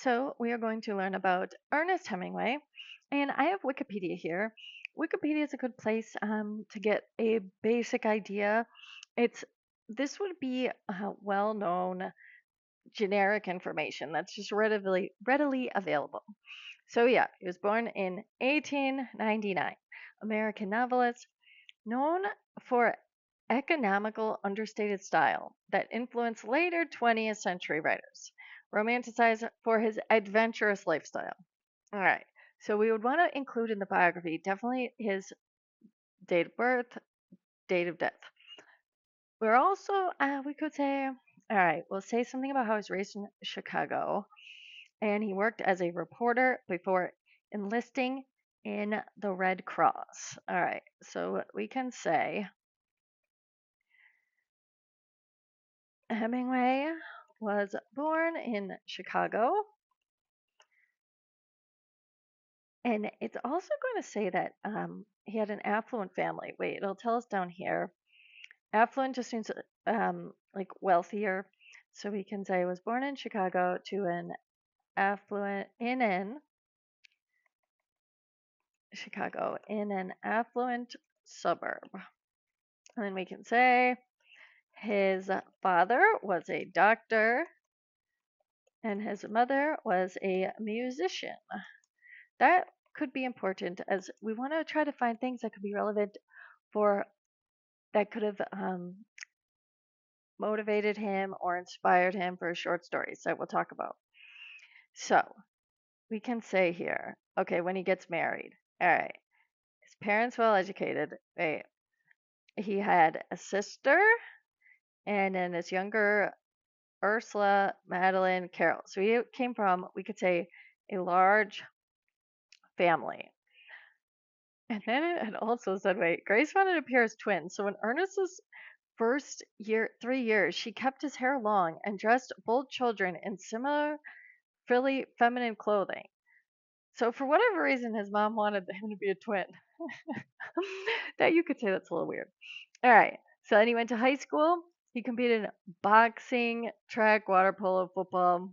So, we are going to learn about Ernest Hemingway, and I have Wikipedia here. Wikipedia is a good place to get a basic idea. It's this would be well-known generic information that's just readily available. So, yeah, he was born in 1899. American novelist, known for economical, understated style that influenced later 20th century writers, romanticized for his adventurous lifestyle. All right, so we would want to include in the biography definitely his date of birth, date of death. We're also, we could say, all right, we'll say something about how he was raised in Chicago and he worked as a reporter before enlisting in the Red Cross. All right, so we can say Hemingway was born in Chicago, and it's also going to say that he had an affluent family. Wait, it'll tell us down here. Affluent just means like wealthier. So we can say was born in Chicago to an affluent in Chicago in an affluent suburb. And then we can say his father was a doctor and his mother was a musician. That could be important as we want to try to find things that could be relevant for that could have motivated him or inspired him for short stories that we'll talk about. So we can say here, okay, when he gets married, all right, his parents well educated. Wait, he had a sister and then his younger Ursula, Madeline, Carol. So he came from, we could say, a large family. And then it had also said, wait, Grace wanted to appear as twins. So in Ernest's first year, 3 years, she kept his hair long and dressed both children in similar frilly feminine clothing. So for whatever reason, his mom wanted him to be a twin. That you could say that's a little weird. All right. So then he went to high school. He competed in boxing, track, water polo, football,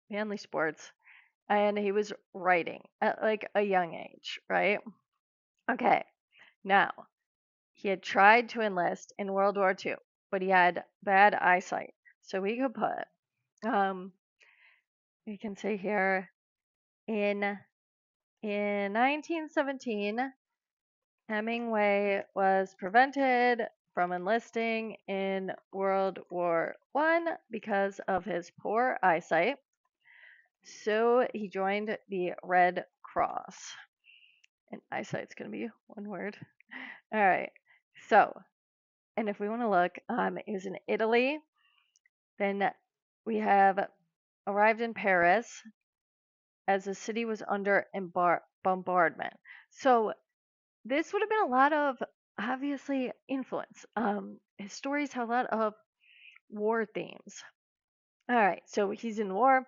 manly sports, and he was writing at like a young age, right? Okay. Now, he had tried to enlist in World War II, but he had bad eyesight. So we could put, we can say here, in in 1917, Hemingway was prevented from enlisting in World War I because of his poor eyesight. So he joined the Red Cross. And eyesight's going to be one word. All right. So, and if we want to look, it was in Italy. Then we have arrived in Paris as the city was under bombardment. So this would have been a lot of obviously influence. His stories have a lot of war themes. All right, so he's in war.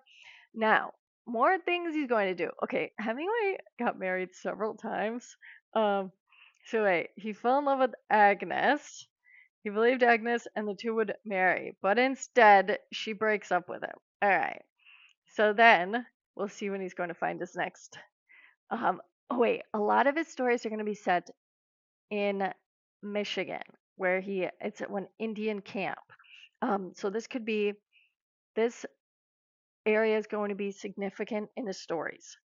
Now, more things he's going to do. Okay, Hemingway got married several times. Um, so wait, he fell in love with Agnes. He believed Agnes and the two would marry, but instead she breaks up with him. All right. So then we'll see when he's going to find his next. Oh wait, a lot of his stories are going to be set in Michigan, where it's at one Indian camp. So this area is going to be significant in his stories.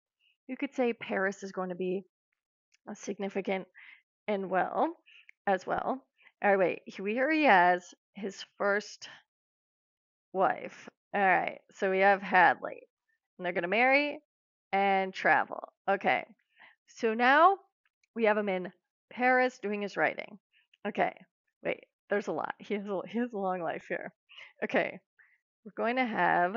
You could say Paris is going to be significant and well as well. All right, wait, here he has his first wife. All right, so we have Hadley, and they're going to marry and travel. Okay, so now we have him in Paris doing his writing. Okay, wait, there's a lot. He has a long life here. Okay, we're going to have,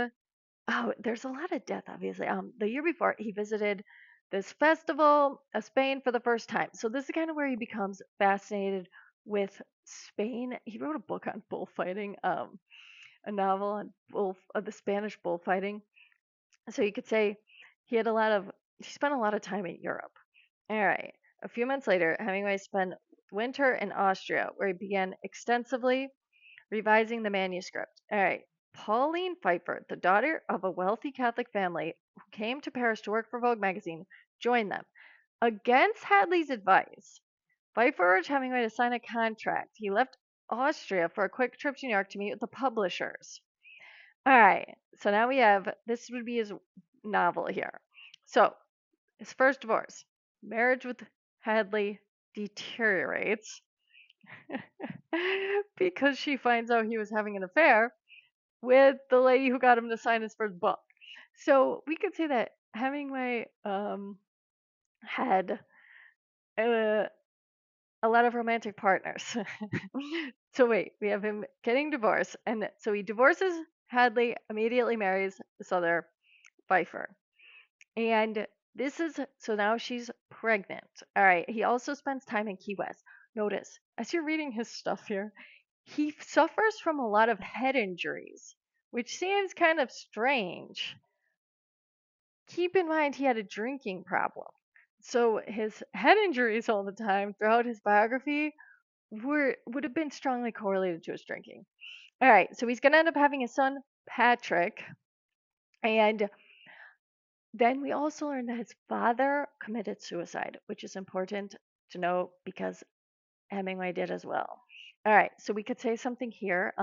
oh, there's a lot of death, obviously. The year before, he visited this festival of Spain for the first time. So this is kind of where he becomes fascinated with Spain. He wrote a book on bullfighting, a novel on the Spanish bullfighting. So you could say he spent a lot of time in Europe. All right. A few months later, Hemingway spent winter in Austria, where he began extensively revising the manuscript. All right. Pauline Pfeiffer, the daughter of a wealthy Catholic family who came to Paris to work for Vogue magazine, joined them. Against Hadley's advice, Pfeiffer urged Hemingway to sign a contract. He left Austria for a quick trip to New York to meet with the publishers. All right, so now we have this would be his novel here. So, his first divorce, marriage with Hadley deteriorates because she finds out he was having an affair with the lady who got him to sign his first book. So we could say that Hemingway had a lot of romantic partners. So wait, we have him getting divorced, and so he divorces Hadley, immediately marries this other Pfeiffer, and this is so now she's pregnant. All right. He also spends time in Key West. Notice as you're reading his stuff here, he suffers from a lot of head injuries, which seems kind of strange. Keep in mind he had a drinking problem. So his head injuries all the time throughout his biography would have been strongly correlated to his drinking. All right, so he's going to end up having a son, Patrick, and then we also learn that his father committed suicide, which is important to know because Hemingway did as well. All right, so we could say something here.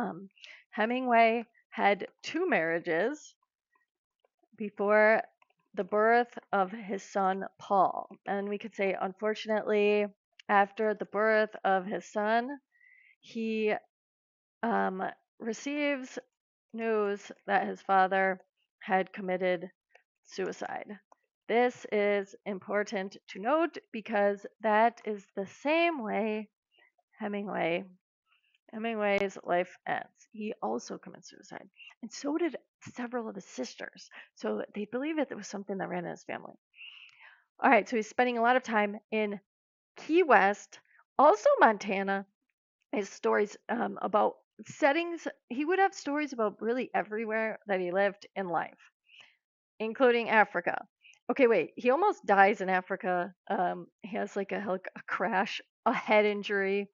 Hemingway had two marriages before the birth of his son Paul. And we could say, unfortunately, after the birth of his son, he receives news that his father had committed suicide. This is important to note because that is the same way Hemingway's life ends. He also commits suicide, and so did several of his sisters. So they believe it was something that ran in his family. All right, so he's spending a lot of time in Key West, also Montana. His stories about settings, he would have stories about really everywhere that he lived in life, including Africa. Okay, wait, he almost dies in Africa. He has like a crash, a head injury.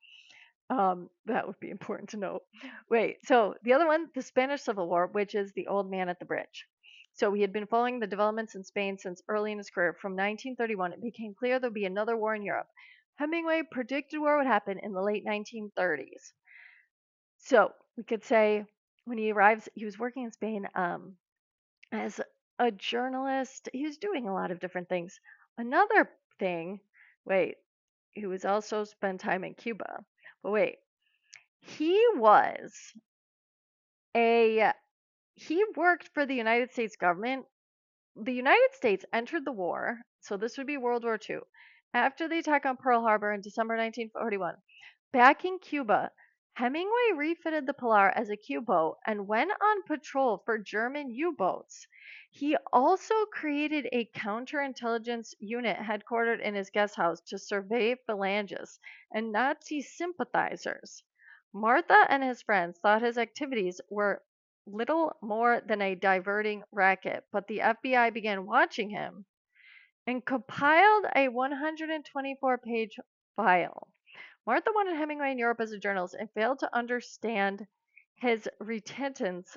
That would be important to note. Wait, so the other one, the Spanish Civil War, which is the old man at the bridge. So he had been following the developments in Spain since early in his career. From 1931, it became clear there would be another war in Europe. Hemingway predicted war would happen in the late 1930s. So we could say when he arrives, he was working in Spain as a journalist. He was doing a lot of different things. Another thing, wait, he was also spent time in Cuba. But wait, he was a he worked for the United States government. The United States entered the war, so this would be World War II, after the attack on Pearl Harbor in December 1941. Back in Cuba, Hemingway refitted the Pilar as a Q-boat and went on patrol for German U-boats. He also created a counterintelligence unit headquartered in his guest house to survey phalangists and Nazi sympathizers. Martha and his friends thought his activities were little more than a diverting racket, but the FBI began watching him and compiled a 124-page file. Martha wanted Hemingway in Europe as a journalist and failed to understand his reticence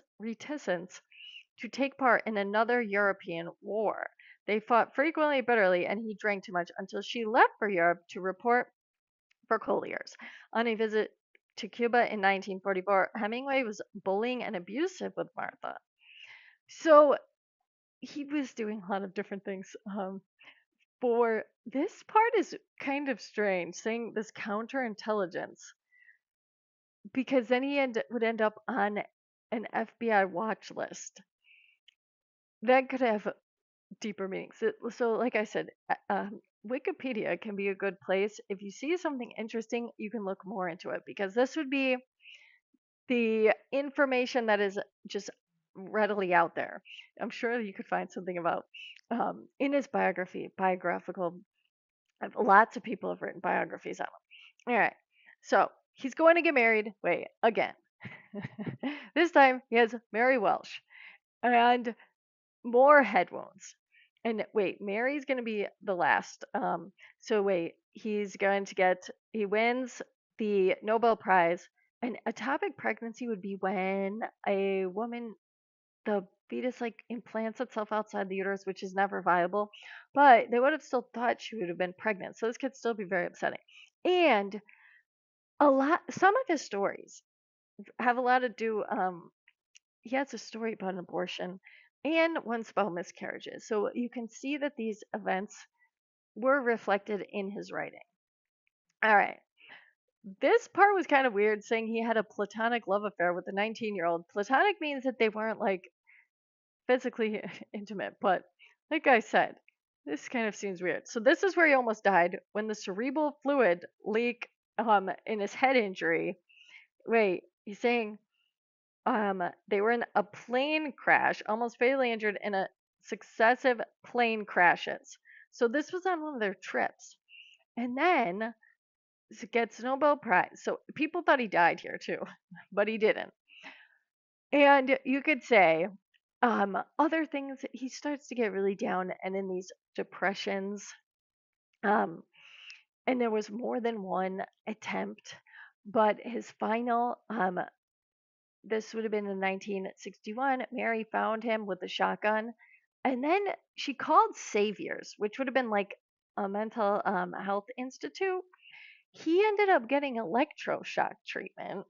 to take part in another European war. They fought frequently bitterly, and he drank too much until she left for Europe to report for Collier's. On a visit to Cuba in 1944, Hemingway was bullying and abusive with Martha. So he was doing a lot of different things. For this part is kind of strange, saying this counterintelligence, because then would end up on an FBI watch list. That could have deeper meanings. So like I said, Wikipedia can be a good place. If you see something interesting, you can look more into it because this would be the information that is just readily out there. I'm sure you could find something about in his biographical. Lots of people have written biographies on him. All right, so he's going to get married. Wait, again. This time he has Mary Welsh and more head wounds. And wait, Mary's going to be the last. So wait, he wins the Nobel Prize An ectopic pregnancy would be when a woman, the fetus like implants itself outside the uterus, which is never viable, but they would have still thought she would have been pregnant. So this could still be very upsetting. And some of his stories have a lot to do. He has a story about an abortion and once about miscarriages. So you can see that these events were reflected in his writing. All right. This part was kind of weird, saying he had a platonic love affair with a 19-year-old. Platonic means that they weren't like physically intimate, but like I said, this kind of seems weird. So this is where he almost died when the cerebral fluid leak in his head injury. Wait, he's saying they were in a plane crash, almost fatally injured in a successive plane crashes. So this was on one of their trips. And then gets Nobel Prize. So people thought he died here too, but he didn't. And you could say other things, he starts to get really down and in these depressions. Um, and there was more than one attempt, but his final, this would have been in 1961, Mary found him with a shotgun. And then she called Saviors, which would have been like a mental health institute. He ended up getting electroshock treatment,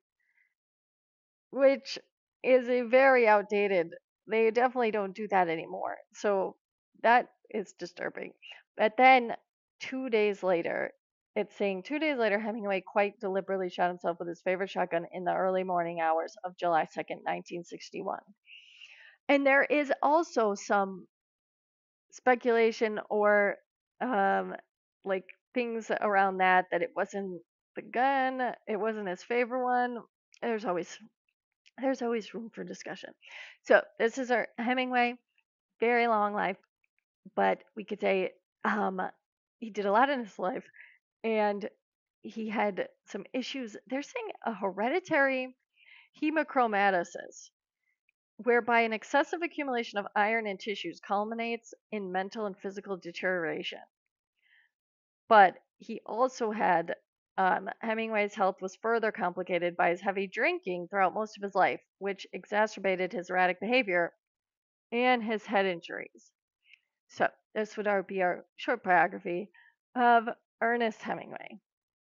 which is a very outdated. They definitely don't do that anymore. So that is disturbing. But then 2 days later, it's saying 2 days later, Hemingway quite deliberately shot himself with his favorite shotgun in the early morning hours of July 2nd, 1961. And there is also some speculation or um, like things around that it wasn't the gun, it wasn't his favorite one. There's always there's always room for discussion. So this is our Hemingway, very long life, but we could say um, he did a lot in his life, and he had some issues. They're saying a hereditary hemochromatosis, whereby an excessive accumulation of iron in tissues culminates in mental and physical deterioration. But he also had Hemingway's health was further complicated by his heavy drinking throughout most of his life, which exacerbated his erratic behavior and his head injuries. So, this would be our short biography of Ernest Hemingway.